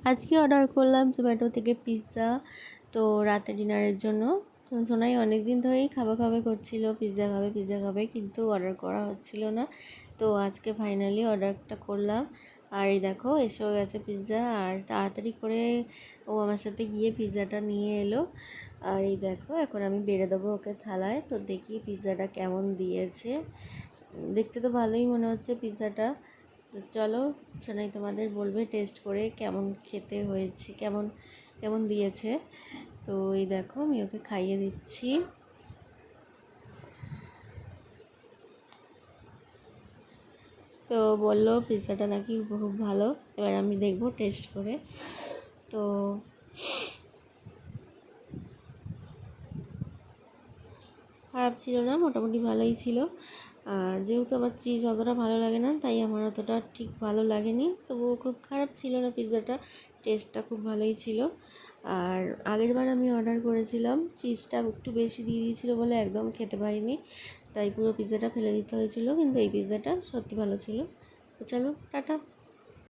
আজকে অর্ডার করলাম জোম্যাটো থেকে পিৎজা, তো রাতে ডিনারের জন্য। তো সোনাই অনেক দিন ধরেই খাবে করছিল, পিৎজা খাবে, কিন্তু অর্ডার করা হচ্ছিল না। তো আজকে ফাইনালি অর্ডারটা করলাম। আর এই দেখো এসেও গেছে পিৎজা, আর তাড়াতাড়ি করে ও আমার সাথে গিয়ে পিৎজাটা নিয়ে এলো। আর এই দেখো এখন আমি বেড়ে দেবো ওকে থালায়। তো দেখি পিৎজাটা কেমন দিয়েছে। দেখতে তো ভালোই মনে হচ্ছে পিৎজাটা। তো চলো সোনাই তোমাদের বলবে টেস্ট করে কেমন খেতে হয়েছে, কেমন কেমন দিয়েছে। তো এই দেখো আমি ওকে খাইয়ে দিচ্ছি। তো বললো পিৎজাটা নাকি খুব ভালো। এবার আমি দেখবো টেস্ট করে। তো খারাপ ছিল না, মোটামুটি ভালোই ছিল। আর যেহেতু আমার চিজ অতটা ভালো লাগে না, তাই আমার অতটা ঠিক ভালো লাগেনি। তবুও খুব খারাপ ছিল না পিৎজাটা, টেস্টটা খুব ভালোই ছিল। আর আগের বার আমি অর্ডার করেছিলাম, চিজটা একটু বেশি দিয়ে দিয়েছিলো বলে একদম খেতে পারিনি, তাই পুরো পিৎজাটা ফেলে দিতে হয়েছিল। কিন্তু এই পিৎজাটা সত্যি ভালো ছিল। তো চলো টাটা।